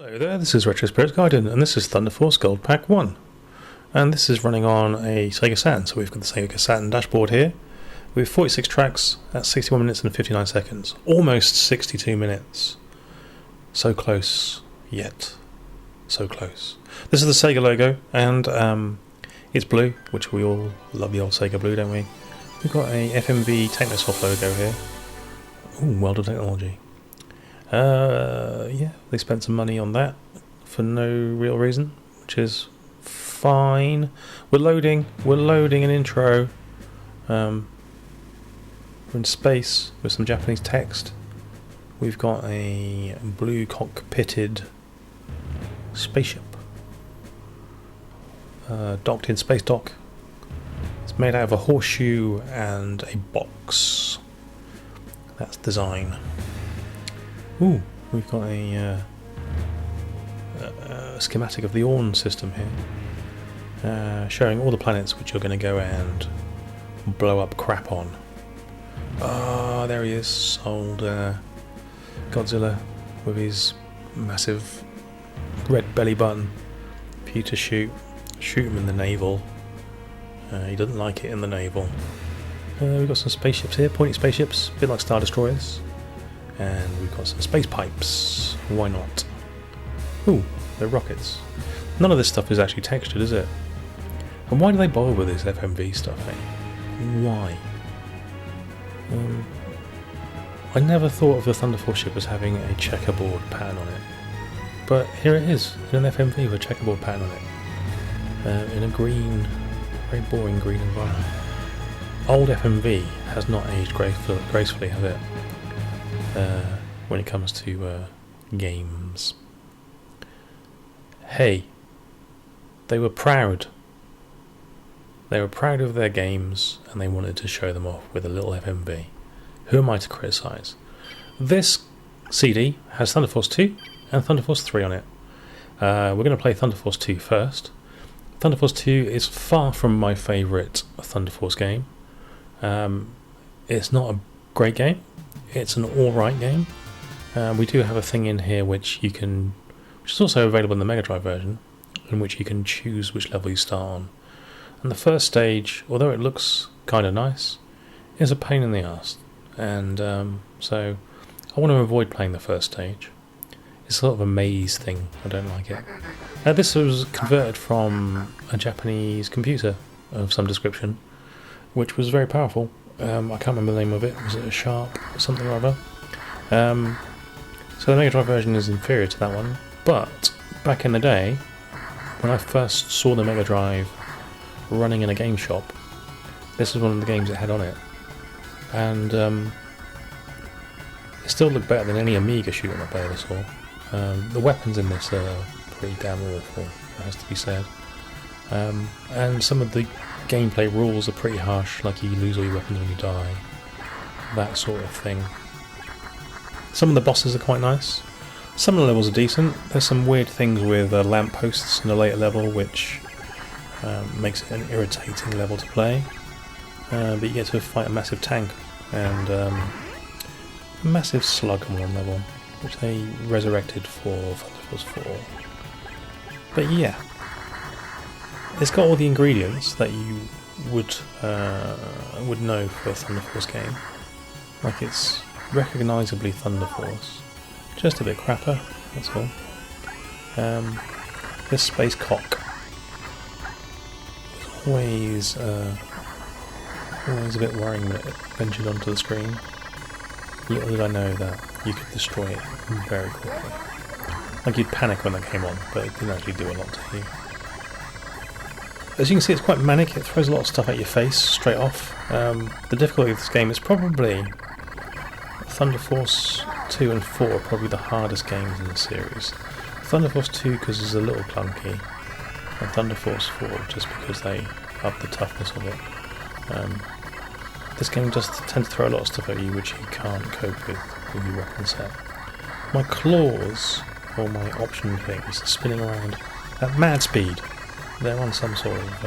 Hello there, this is Retro Spirit Guardian, and this is THUNDERFORCE Gold Pack 1. And this is running on a Sega Saturn, so we've got the Sega Saturn dashboard here. We have 46 tracks at 61 minutes and 59 seconds. Almost 62 minutes. So close, yet so close. This is the Sega logo, and it's blue, which we all love the old Sega blue, don't we? We've got a FMV Technosoft logo here. Ooh, World of Technology. Yeah, they spent some money on that for no real reason, which is fine. We're loading an intro. We're in space with some Japanese text. We've got a blue cockpitted spaceship docked in space dock. It's made out of a horseshoe and a box. That's design. Ooh, we've got a schematic of the Orn system here, showing all the planets which you're going to go and blow up crap on. Ah, there he is, old Godzilla with his massive red belly button for you to shoot him in the navel. He doesn't like it in the navel. We've got some spaceships here, pointy spaceships, a bit like Star Destroyers. And we've got some space pipes. Why not? Ooh, they're rockets. None of this stuff is actually textured, is it? And why do they bother with this FMV stuff, eh? Why? I never thought of the THUNDERFORCE ship as having a checkerboard pattern on it. But here it is, in an FMV with a checkerboard pattern on it. In a green, very boring green environment. Old FMV has not aged gracefully, has it? When it comes to games. Hey, they were proud. They were proud of their games and they wanted to show them off with a little FMV. Who am I to criticise? This CD has THUNDERFORCE 2 and THUNDERFORCE 3 on it. We're going to play THUNDERFORCE 2 first. THUNDERFORCE 2 is far from my favourite THUNDERFORCE game. It's not a great game. It's an alright game. We do have a thing in here which is also available in the Mega Drive version, in which you can choose which level you start on. And the first stage, although it looks kind of nice, is a pain in the arse. And so I want to avoid playing the first stage. It's sort of a maze thing. I don't like it. This was converted from a Japanese computer of some description, which was very powerful. I can't remember the name of it. Was it a Sharp or something or other? So the Mega Drive version is inferior to that one. But back in the day, when I first saw the Mega Drive running in a game shop, this was one of the games it had on it. And it still looked better than any Amiga shoot 'em up I ever saw. The weapons in this are pretty damn awful, it has to be said. And some of the gameplay rules are pretty harsh, like you lose all your weapons when you die, that sort of thing. Some of the bosses are quite nice. Some of the levels are decent. There's some weird things with lampposts in a later level, which makes it an irritating level to play. But you get to fight a massive tank and a massive slug on one level, which they resurrected for THUNDERFORCE 4. But yeah. It's got all the ingredients that you would know for a THUNDERFORCE game. Like, it's recognisably THUNDERFORCE, just a bit crapper, that's all. This space cock was always a bit worrying when it ventured onto the screen. Little did I know that you could destroy it very quickly. Like, you'd panic when that came on, but it didn't actually do a lot to you. As you can see, it's quite manic. It throws a lot of stuff at your face straight off. The difficulty of this game is probably THUNDERFORCE 2 and 4 are probably the hardest games in the series. THUNDERFORCE 2 because it's a little clunky, and THUNDERFORCE 4 just because they up the toughness of it. This game does tend to throw a lot of stuff at you which you can't cope with your weapon set. My claws, or my option things, are spinning around at mad speed. They're on some sort of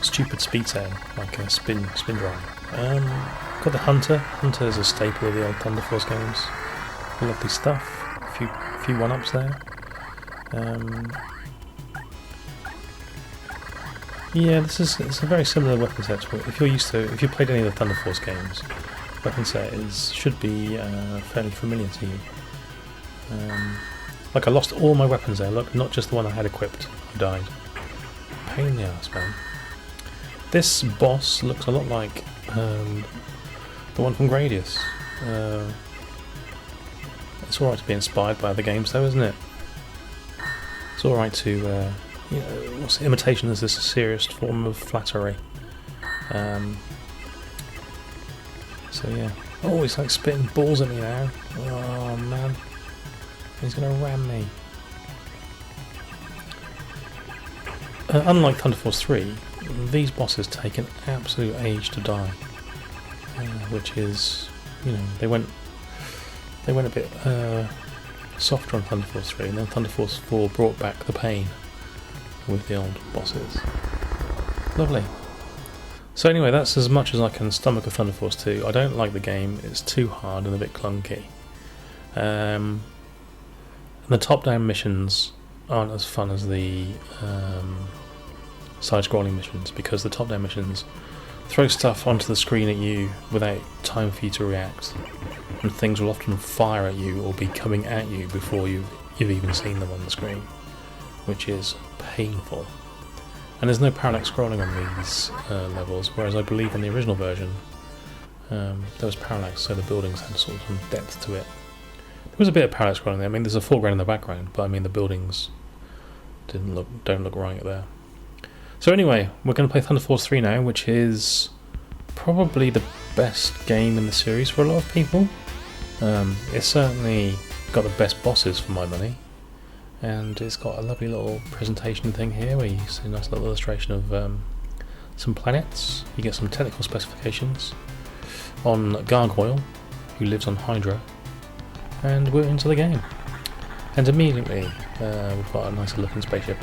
stupid speed setting, like a spin drive. Got the Hunter. Hunter is a staple of the old THUNDERFORCE games. Lovely stuff. A few one-ups there. Yeah, it's a very similar weapon set to it. If you've played any of the Thunder Force games, weapon set should be fairly familiar to you. Like I lost all my weapons there. Look, not just the one I had equipped. I died. Pain in the ass, man. This boss looks a lot like the one from Gradius. It's alright to be inspired by other games, though, isn't it? It's alright to. Imitation is this serious form of flattery. So yeah. Oh, he's like spitting balls at me now. Oh man. He's gonna ram me. Unlike Thunder Force 3, these bosses take an absolute age to die. Which is, they went a bit softer on Thunder Force 3, and then Thunder Force 4 brought back the pain with the old bosses. Lovely. So anyway, that's as much as I can stomach of Thunder Force 2. I don't like the game, it's too hard and a bit clunky. And the top-down missions aren't as fun as the side-scrolling missions, because the top-down missions throw stuff onto the screen at you without time for you to react, and things will often fire at you or be coming at you before you've even seen them on the screen, which is painful. And there's no parallax scrolling on these levels, whereas I believe in the original version there was parallax, so the buildings had sort of some depth to it. There was a bit of parallax scrolling there. I mean, there's a foreground in the background, but I mean the buildings don't look right there. So anyway, we're going to play Thunder Force 3 now, which is probably the best game in the series for a lot of people. It's certainly got the best bosses for my money. And it's got a lovely little presentation thing here where you see a nice little illustration of some planets. You get some technical specifications on Gargoyle, who lives on Hydra, and we're into the game. And immediately we've got a nicer looking spaceship,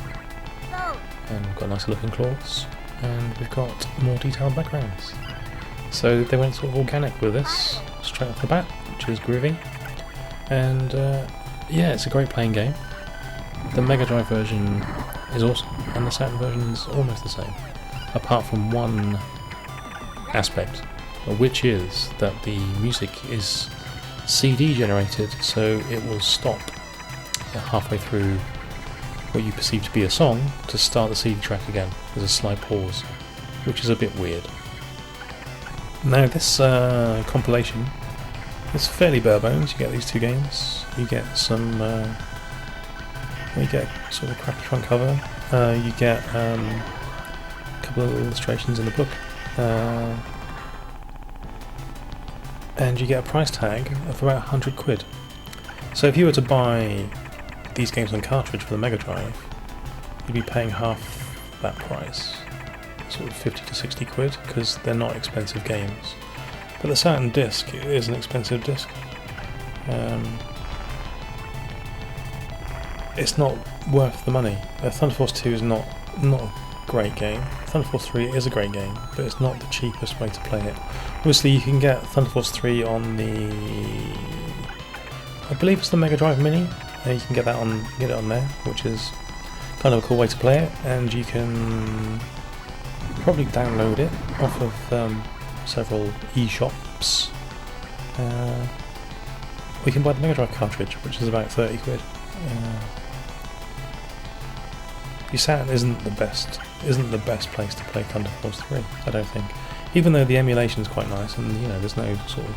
and we've got nicer looking claws, and we've got more detailed backgrounds. So they went sort of organic with this straight off the bat, which is groovy. And yeah, it's a great playing game. The Mega Drive version is awesome, and the Saturn version is almost the same, apart from one aspect, which is that the music is CD generated, so it will stop halfway through what you perceive to be a song to start the CD track again. There's a slight pause, which is a bit weird. Now this compilation is fairly bare bones. You get these two games, you get some you get sort of a crappy front cover, you get a couple of illustrations in the book, and you get a price tag of about 100 quid. So if you were to buy these games on cartridge for the Mega Drive, you'd be paying half that price, sort of 50 to 60 quid, because they're not expensive games. But the Saturn disc is an expensive disc. It's not worth the money. Thunder Force 2 is not a great game. Thunder Force 3 is a great game, but it's not the cheapest way to play it. Obviously you can get Thunder Force 3 on the, I believe it's the Mega Drive Mini. You can get it on there, which is kind of a cool way to play it, and you can probably download it off of several e-shops. We can buy the Mega Drive cartridge, which is about 30 quid. Your Saturn isn't the best place to play Thunder Force 3, I don't think. Even though the emulation is quite nice, and there's no sort of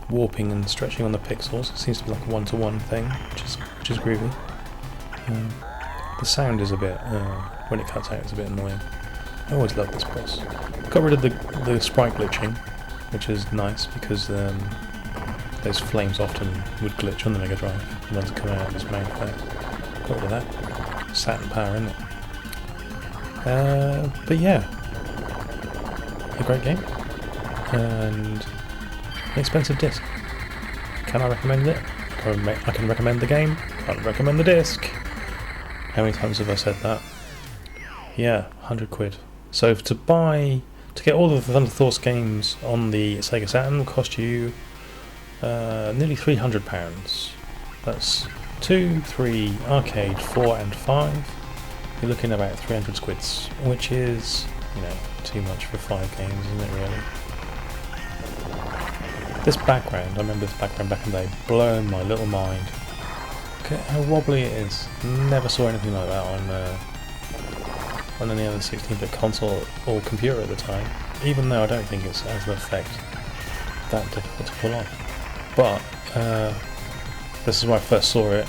warping and stretching on the pixels. It seems to be like a one-to-one thing, which is groovy. The sound is a bit, when it cuts out, it's a bit annoying. I always love this boss. Got rid of the sprite glitching, which is nice, because those flames often would glitch on the Mega Drive, the ones that come out of his mouth there. Got rid of that. Saturn power, isn't it? But yeah, a great game, and an expensive disc. Can I recommend it? I can recommend the game, can't recommend the disc. How many times have I said that? Yeah, 100 quid. So to get all of the Thunder Force games on the Sega Saturn will cost you nearly £300. That's 2, 3, arcade, 4 and 5, you're looking at about 300 squids, which is, you know, too much for 5 games, isn't it really? This background, I remember this background back in the day, blowing my little mind. Look at how wobbly it is. Never saw anything like that on any other 16-bit console or computer at the time, even though I don't think it's as an effect that difficult to pull off. But this is where I first saw it,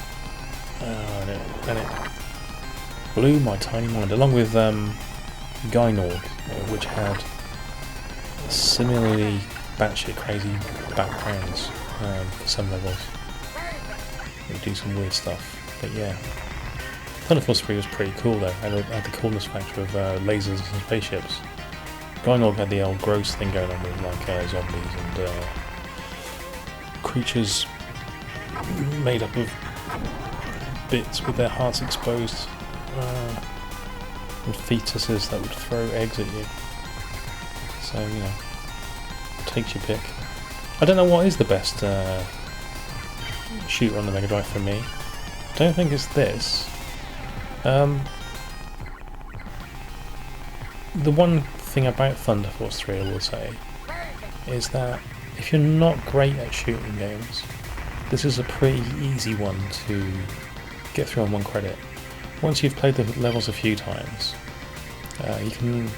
and it blew my tiny mind, along with Gynorg, which had similarly batshit crazy backgrounds for some levels. They do some weird stuff, but yeah. THUNDERFORCE 3 was pretty cool though, had the coolness factor of lasers and spaceships. Gynorg had the old gross thing going on with like zombies and creatures made up of bits with their hearts exposed, and fetuses that would throw eggs at you. So, you know, takes your pick. I don't know what is the best shooter on the Mega Drive for me. I don't think it's this. The one thing about THUNDERFORCE 3 I will say is that if you're not great at shooting games, this is a pretty easy one to get through on one credit. Once you've played the levels a few times, you can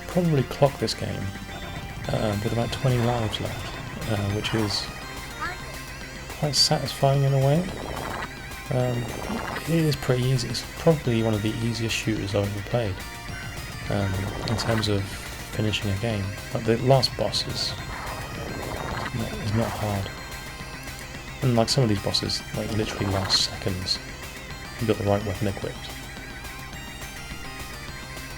probably clock this game with about 20 lives left, which is quite satisfying in a way. It is pretty easy. It's probably one of the easiest shooters I've ever played in terms of finishing a game. Like the last boss is not hard, and like some of these bosses, like literally last seconds. You've got the right weapon equipped.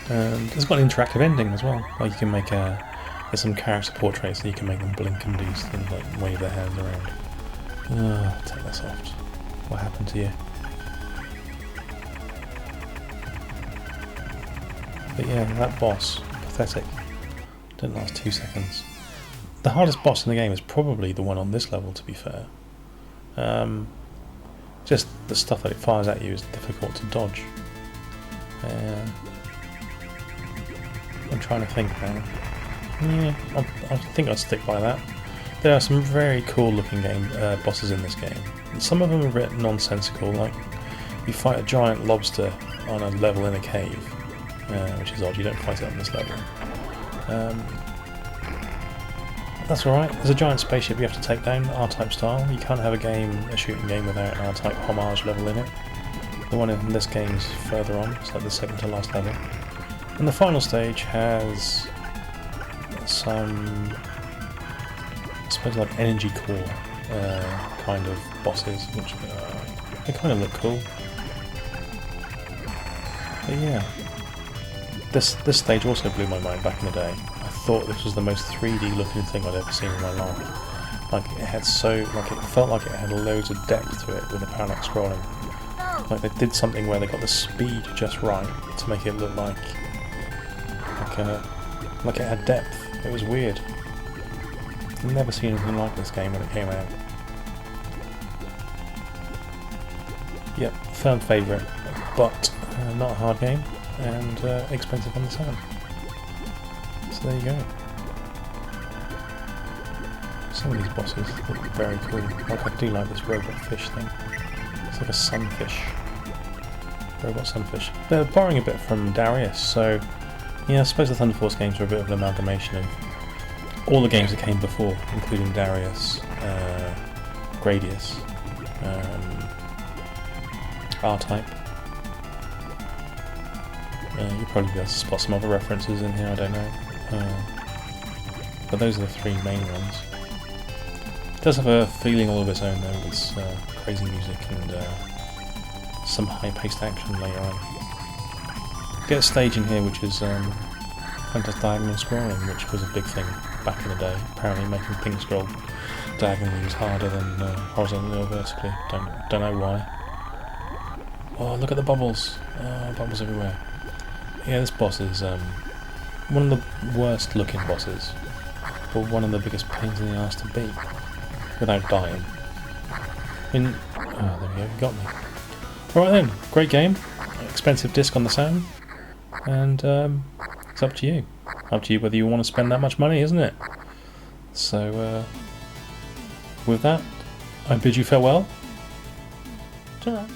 And it's got an interactive ending as well. Like you can make there's some character portraits that you can make them blink and do things like wave their hands around. Technosoft, what happened to you? But yeah, that boss, pathetic. Didn't last 2 seconds. The hardest boss in the game is probably the one on this level, to be fair. Just the stuff that it fires at you is difficult to dodge. I'm trying to think now. Yeah, I think I'd stick by that. There are some very cool looking bosses in this game. Some of them are a bit nonsensical, like you fight a giant lobster on a level in a cave, which is odd, you don't fight it on this level. That's alright, there's a giant spaceship you have to take down, R-Type style. You can't have a shooting game without an R-Type homage level in it. The one in this game is further on, it's like the second to last level. And the final stage has some, I suppose, like energy core kind of bosses, which they kind of look cool. But yeah, this stage also blew my mind back in the day. I thought this was the most 3D looking thing I'd ever seen in my life. Like it felt like it had loads of depth to it with the parallax scrolling. Like they did something where they got the speed just right to make it look like it had depth. It was weird. I've never seen anything like this game when it came out. Yep, firm favourite, but not a hard game, and expensive on the Saturn. So there you go. Some of these bosses look very cool. Like I do like this robot fish thing. It's like a sunfish. Robot sunfish. They're borrowing a bit from Darius, so yeah, I suppose the THUNDERFORCE games are a bit of an amalgamation of all the games that came before, including Darius, Gradius, R-Type. You'll probably be able to spot some other references in here, I don't know. But those are the three main ones. It does have a feeling all of its own though, with its crazy music and some high-paced action later on. Get a stage in here which is fantastic diagonal scrolling, which was a big thing back in the day. Apparently making things scroll diagonally was harder than horizontally or vertically. Don't know why. Oh, look at the bubbles! Bubbles everywhere. Yeah, this boss is one of the worst looking bosses, but one of the biggest pains in the arse to beat without dying. I mean, oh, there we go, you got me. Alright then, great game. Expensive disc on the Saturn. And it's up to you. Up to you whether you want to spend that much money, isn't it? So, with that, I bid you farewell. Ta-ra.